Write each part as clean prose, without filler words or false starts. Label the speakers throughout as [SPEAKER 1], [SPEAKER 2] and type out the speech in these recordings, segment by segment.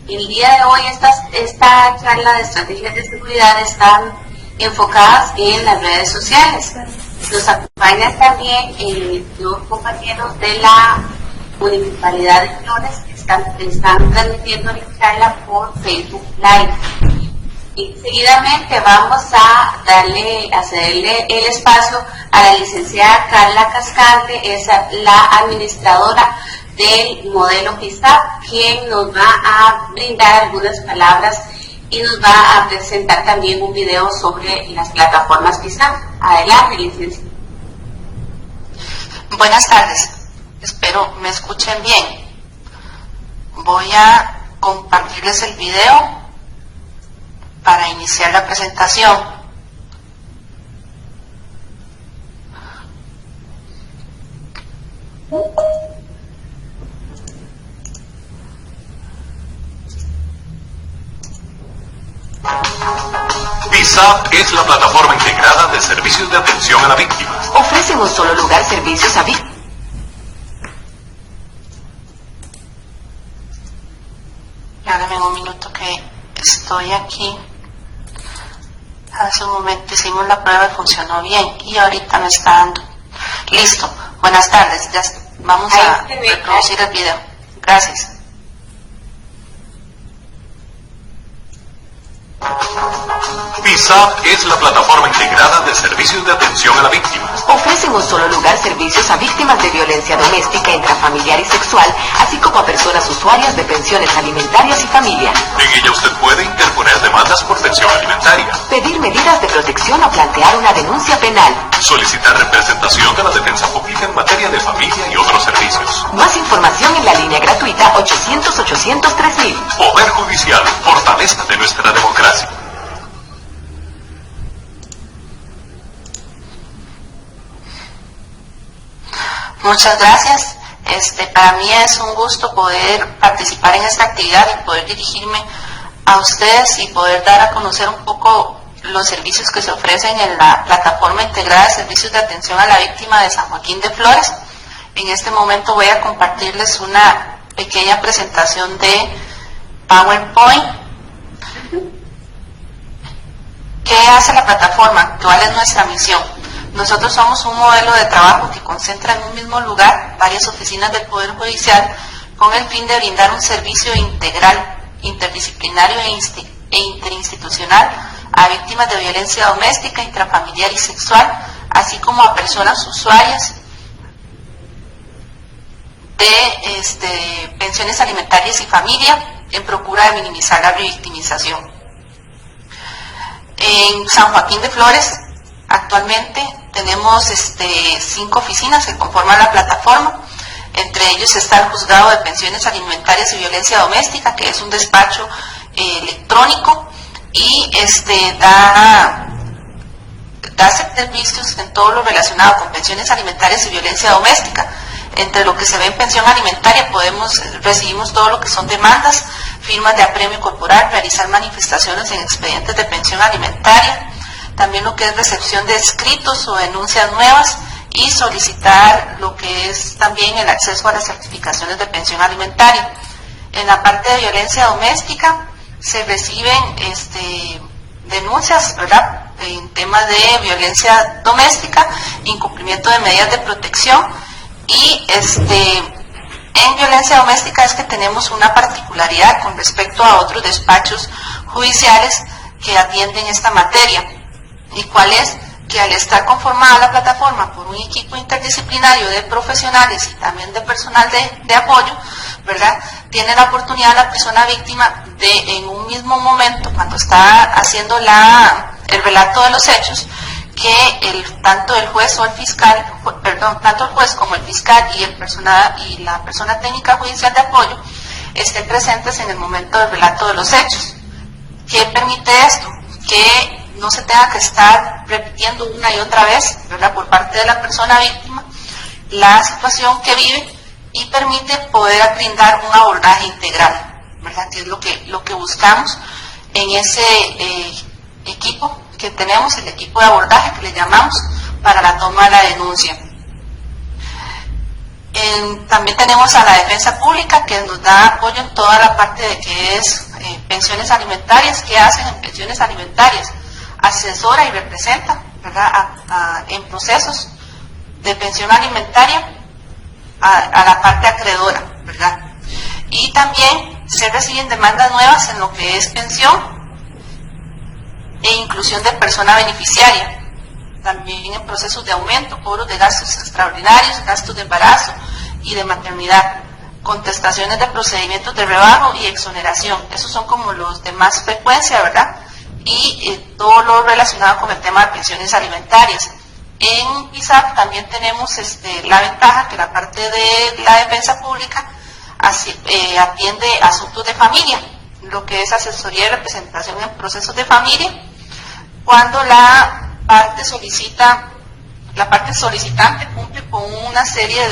[SPEAKER 1] El día de hoy esta charla de estrategias de seguridad están enfocadas en las redes sociales. Nos acompañan también los compañeros de la Municipalidad de Flores que están transmitiendo la charla por Facebook Live. Y seguidamente vamos a cederle el espacio a la licenciada Carla Cascante, es la administradora del modelo PISAP, quien nos va a brindar algunas palabras y nos va a presentar también un video sobre las plataformas PISAP. Adelante, licenciada.
[SPEAKER 2] Buenas tardes, espero me escuchen bien. Voy a compartirles el video para iniciar la presentación.
[SPEAKER 3] PISAP es la plataforma integrada de servicios de atención a la víctima.
[SPEAKER 4] Ofrece en un solo lugar servicios a víctimas.
[SPEAKER 2] Dame un minuto que estoy aquí. Hace un momento hicimos la prueba y funcionó bien y ahorita me está dando. Listo. Buenas tardes. Ya vamos a reproducir el video. Gracias.
[SPEAKER 3] PISAP es la plataforma integrada de servicios de atención a la víctima.
[SPEAKER 4] Ofrece en un solo lugar servicios a víctimas de violencia doméstica, intrafamiliar y sexual, así como a personas usuarias de pensiones alimentarias y familia.
[SPEAKER 3] En ella usted puede interponer demandas por pensión alimentaria,
[SPEAKER 4] pedir medidas de protección o plantear una denuncia penal,
[SPEAKER 3] solicitar representación de la defensa pública en materia de familia y otros servicios.
[SPEAKER 4] Más información en la línea gratuita 800-800-3000.
[SPEAKER 3] Poder Judicial, fortaleza de nuestra democracia.
[SPEAKER 2] Muchas gracias. Para mí es un gusto poder participar en esta actividad y poder dirigirme a ustedes y poder dar a conocer un poco los servicios que se ofrecen en la plataforma integrada de servicios de atención a la víctima de San Joaquín de Flores. En este momento voy a compartirles una pequeña presentación de PowerPoint. ¿Qué hace la plataforma? ¿Cuál es nuestra misión? Nosotros somos un modelo de trabajo que concentra en un mismo lugar varias oficinas del Poder Judicial con el fin de brindar un servicio integral, interdisciplinario e interinstitucional a víctimas de violencia doméstica, intrafamiliar y sexual, así como a personas usuarias de pensiones alimentarias y familia en procura de minimizar la revictimización. En San Joaquín de Flores actualmente tenemos 5 oficinas que conforman la plataforma. Entre ellos está el Juzgado de Pensiones Alimentarias y Violencia Doméstica, que es un despacho electrónico y da servicios en todo lo relacionado con pensiones alimentarias y violencia doméstica. Entre lo que se ve en pensión alimentaria recibimos todo lo que son demandas, firmas de apremio corporal, realizar manifestaciones en expedientes de pensión alimentaria, también lo que es recepción de escritos o denuncias nuevas y solicitar lo que es también el acceso a las certificaciones de pensión alimentaria. En la parte de violencia doméstica se reciben denuncias, ¿verdad?, en temas de violencia doméstica, incumplimiento de medidas de protección y en violencia doméstica es que tenemos una particularidad con respecto a otros despachos judiciales que atienden esta materia. ¿Y cuál es? Que al estar conformada la plataforma por un equipo interdisciplinario de profesionales y también de personal de apoyo, ¿verdad?, tiene la oportunidad la persona víctima de, en un mismo momento, cuando está haciendo el relato de los hechos, que tanto el juez como el fiscal y la persona técnica judicial de apoyo estén presentes en el momento del relato de los hechos. ¿Qué permite esto? Que no se tenga que estar repitiendo una y otra vez, ¿verdad?, por parte de la persona víctima la situación que vive, y permite poder brindar un abordaje integral, ¿verdad?, que es lo que buscamos en ese equipo que tenemos, el equipo de abordaje que le llamamos para la toma de la denuncia. También tenemos a la defensa pública, que nos da apoyo en toda la parte de que es pensiones alimentarias. ¿Qué hacen en pensiones alimentarias? Asesora y representa, ¿verdad?, en procesos de pensión alimentaria a la parte acreedora, ¿verdad? Y también se reciben demandas nuevas en lo que es pensión e inclusión de persona beneficiaria. También en procesos de aumento, cobros de gastos extraordinarios, gastos de embarazo y de maternidad, contestaciones de procedimientos de rebajo y exoneración. Esos son como los de más frecuencia, ¿verdad? Y todo lo relacionado con el tema de pensiones alimentarias. En PISAP también tenemos la ventaja que la parte de la defensa pública atiende asuntos de familia, lo que es asesoría y representación en procesos de familia, cuando la parte solicitante cumple con una serie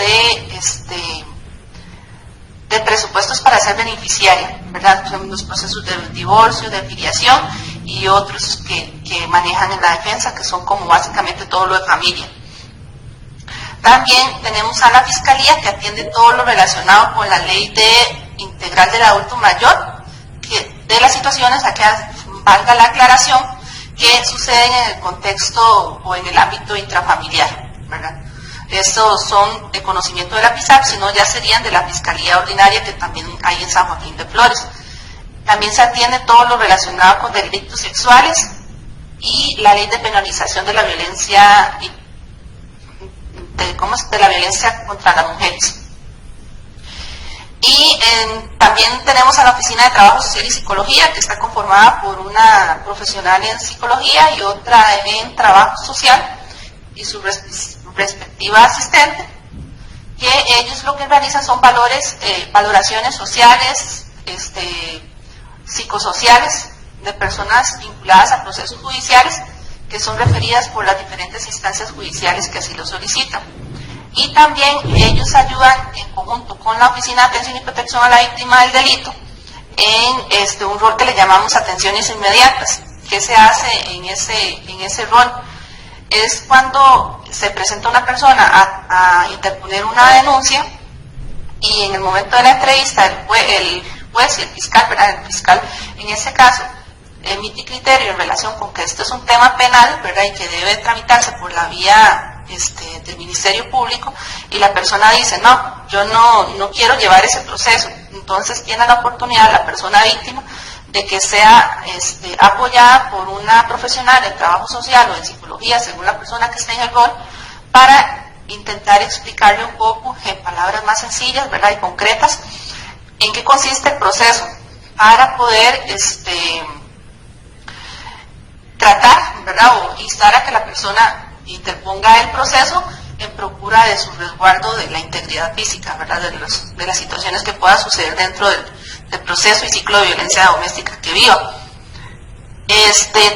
[SPEAKER 2] de presupuestos para ser beneficiaria, ¿verdad? Son los procesos de divorcio, de filiación y otros que manejan en la defensa, que son como básicamente todo lo de familia. También tenemos a la Fiscalía, que atiende todo lo relacionado con la ley integral del adulto mayor, de las situaciones, a que valga la aclaración, que suceden en el contexto o en el ámbito intrafamiliar, ¿verdad? Estos son de conocimiento de la PISAP, sino ya serían de la Fiscalía Ordinaria, que también hay en San Joaquín de Flores. También se atiende todo lo relacionado con delitos sexuales y la ley de penalización de la violencia, de la violencia contra las mujeres. Y también tenemos a la Oficina de Trabajo Social y Psicología, que está conformada por una profesional en psicología y otra en trabajo social y su respectiva asistente, que ellos lo que realizan son valoraciones sociales, psicosociales de personas vinculadas a procesos judiciales, que son referidas por las diferentes instancias judiciales que así lo solicitan. Y también ellos ayudan en conjunto con la Oficina de Atención y Protección a la Víctima del Delito en un rol que le llamamos atenciones inmediatas. ¿Qué se hace en ese rol? Es cuando se presenta una persona a interponer una denuncia, y en el momento de la entrevista el juez y el fiscal, ¿verdad? El fiscal en ese caso emite criterio en relación con que esto es un tema penal, ¿verdad?, y que debe tramitarse por la vía del Ministerio Público, y la persona dice, no, yo no quiero llevar ese proceso. Entonces tiene la oportunidad la persona víctima de que sea apoyada por una profesional en trabajo social o en psicología, según la persona que esté en el rol, para intentar explicarle un poco en palabras más sencillas, ¿verdad?, y concretas, en qué consiste el proceso, para poder tratar, ¿verdad?, o instar a que la persona interponga el proceso en procura de su resguardo de la integridad física, ¿verdad?, de las situaciones que puedan suceder dentro del proceso y ciclo de violencia doméstica que viva.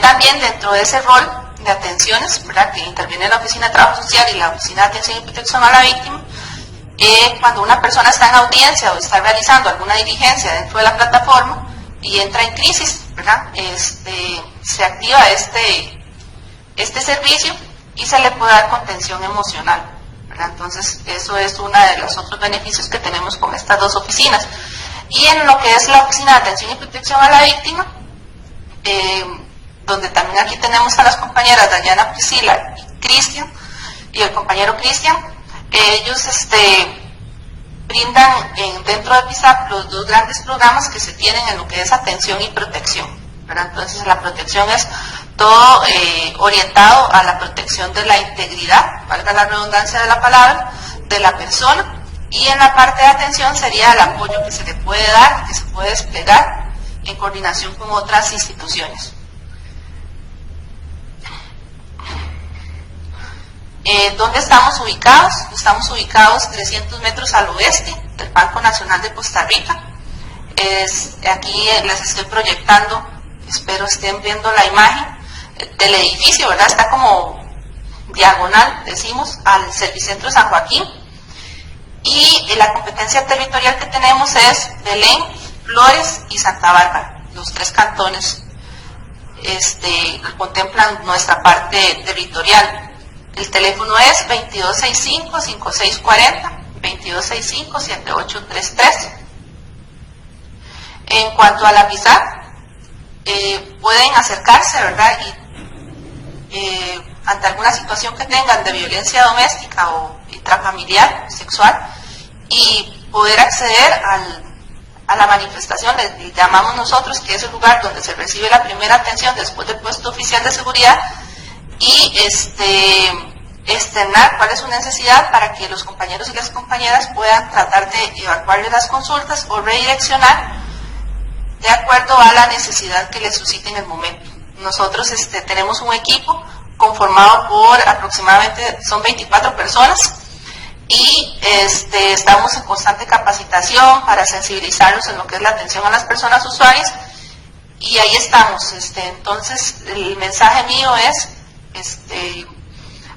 [SPEAKER 2] También dentro de ese rol de atenciones, ¿verdad?, que interviene la Oficina de Trabajo Social y la Oficina de Atención y Protección a la Víctima, cuando una persona está en audiencia o está realizando alguna diligencia dentro de la plataforma y entra en crisis, ¿verdad?, se activa este servicio y se le puede dar contención emocional, ¿verdad? Entonces, eso es uno de los otros beneficios que tenemos con estas dos oficinas. Y en lo que es la Oficina de Atención y Protección a la Víctima, donde también aquí tenemos a las compañeras Dayana, Priscila y Cristian, y el compañero Cristian, ellos brindan dentro de PISAP los dos grandes programas que se tienen en lo que es atención y protección, ¿verdad? Entonces, la protección es todo orientado a la protección de la integridad, valga la redundancia de la palabra, de la persona, y en la parte de atención sería el apoyo que se le puede dar, que se puede desplegar en coordinación con otras instituciones. ¿Dónde estamos ubicados? Estamos ubicados 300 metros al oeste del Banco Nacional de Costa Rica. Aquí les estoy proyectando, espero estén viendo la imagen del edificio, ¿verdad? Está como diagonal, decimos, al Servicentro San Joaquín. Y la competencia territorial que tenemos es Belén, Flores y Santa Bárbara, los tres cantones que contemplan nuestra parte territorial. El teléfono es 2265-5640, 2265-7833. En cuanto a la PISAP, pueden acercarse, ¿verdad? Y ante alguna situación que tengan de violencia doméstica o intrafamiliar, sexual, y poder acceder a la manifestación, le llamamos nosotros, que es el lugar donde se recibe la primera atención después del puesto oficial de seguridad, y externar cuál es su necesidad para que los compañeros y las compañeras puedan tratar de evacuarle las consultas o redireccionar de acuerdo a la necesidad que les suscite en el momento. Nosotros tenemos un equipo conformado por aproximadamente, son 24 personas, y estamos en constante capacitación para sensibilizarlos en lo que es la atención a las personas usuarias, y ahí estamos. Entonces, el mensaje mío es,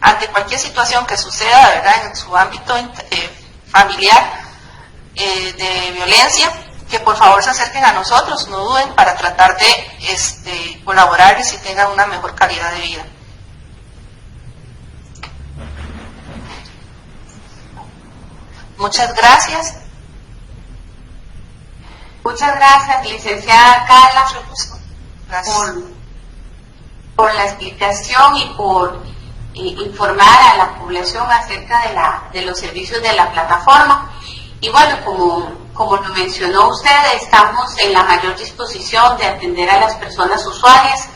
[SPEAKER 2] ante cualquier situación que suceda, ¿verdad?, en su ámbito familiar, de violencia, que por favor se acerquen a nosotros, no duden, para tratar de colaborarles y tengan una mejor calidad de vida. Muchas gracias.
[SPEAKER 1] Muchas gracias, licenciada Carla, por la explicación y por informar a la población acerca de los servicios de la plataforma. Y bueno, como lo mencionó usted, estamos en la mayor disposición de atender a las personas usuarias.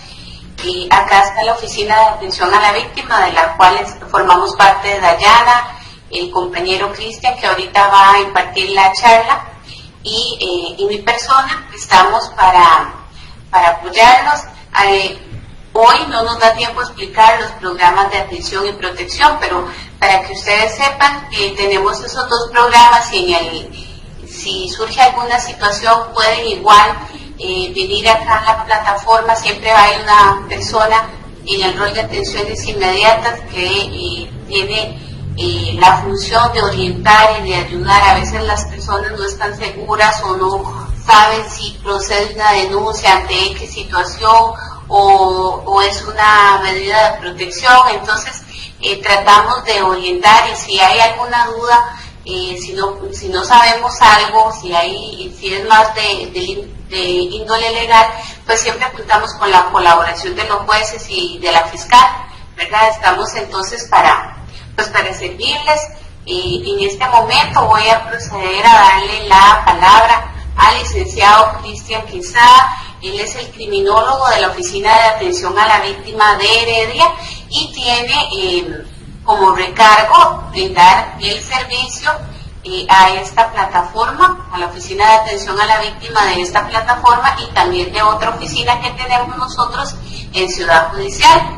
[SPEAKER 1] Y acá está la Oficina de Atención a la Víctima, de la cual formamos parte de Dayana, el compañero Cristian, que ahorita va a impartir la charla, y mi persona. Estamos para apoyarnos. Hoy no nos da tiempo a explicar los programas de atención y protección, pero para que ustedes sepan que tenemos esos dos programas, y si surge alguna situación pueden igual venir acá a la plataforma. Siempre hay una persona en el rol de atenciones inmediatas que tiene la función de orientar y de ayudar. A veces las personas no están seguras o no saben si procede una denuncia ante X situación o es una medida de protección. Entonces tratamos de orientar, y si hay alguna duda, si no sabemos algo, si es más de índole legal, pues siempre contamos con la colaboración de los jueces y de la fiscal, ¿verdad? Estamos entonces para servirles. En este momento voy a proceder a darle la palabra al licenciado Cristian Quesada. Él es el criminólogo de la Oficina de Atención a la Víctima de Heredia y tiene como recargo brindar el servicio a esta plataforma, a la Oficina de Atención a la Víctima de esta plataforma, y también de otra oficina que tenemos nosotros en Ciudad Judicial.